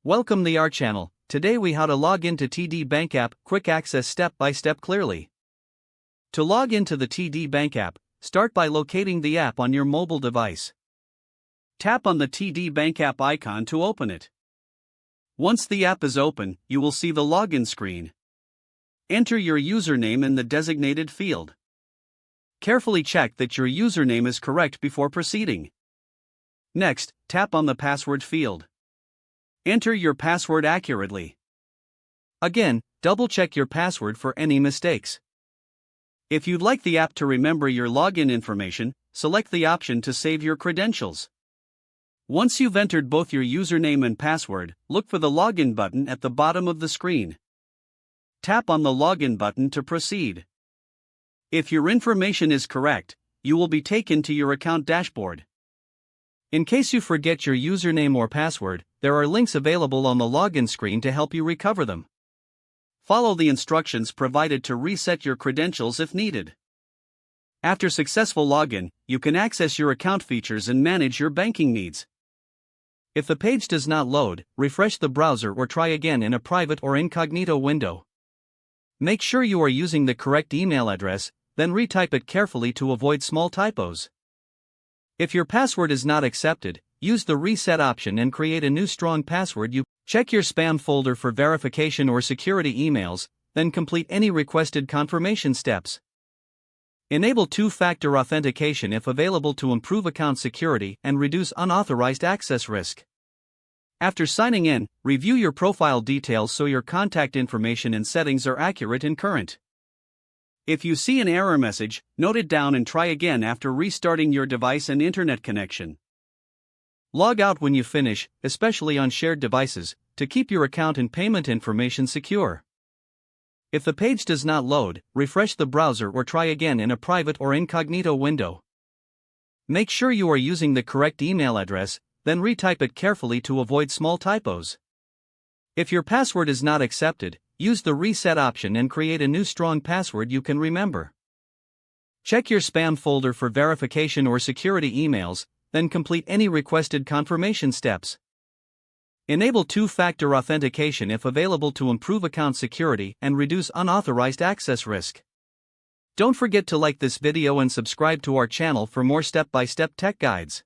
Welcome to our channel. Today we how to log into TD Bank app, quick access step by step clearly. To log into the TD Bank app, start by locating the app on your mobile device. Tap on the TD Bank app icon to open it. Once the app is open, you will see the login screen. Enter your username in the designated field. Carefully check that your username is correct before proceeding. Next, tap on the password field. Enter your password accurately. Again, double-check your password for any mistakes. If you'd like the app to remember your login information, select the option to save your credentials. Once you've entered both your username and password, look for the login button at the bottom of the screen. Tap on the login button to proceed. If your information is correct, you will be taken to your account dashboard. In case you forget your username or password, there are links available on the login screen to help you recover them. Follow the instructions provided to reset your credentials if needed. After successful login, you can access your account features and manage your banking needs. If the page does not load, refresh the browser or try again in a private or incognito window. Make sure you are using the correct email address, then retype it carefully to avoid small typos. If your password is not accepted, use the reset option and create a new strong password. Check your spam folder for verification or security emails, then complete any requested confirmation steps. Enable two-factor authentication if available to improve account security and reduce unauthorized access risk. After signing in, review your profile details so your contact information and settings are accurate and current. If you see an error message, note it down and try again after restarting your device and internet connection. Log out when you finish, especially on shared devices, to keep your account and payment information secure. If the page does not load, refresh the browser or try again in a private or incognito window. Make sure you are using the correct email address, then retype it carefully to avoid small typos. If your password is not accepted, use the reset option and create a new strong password you can remember. Check your spam folder for verification or security emails, then complete any requested confirmation steps. Enable two-factor authentication if available to improve account security and reduce unauthorized access risk. Don't forget to like this video and subscribe to our channel for more step-by-step tech guides.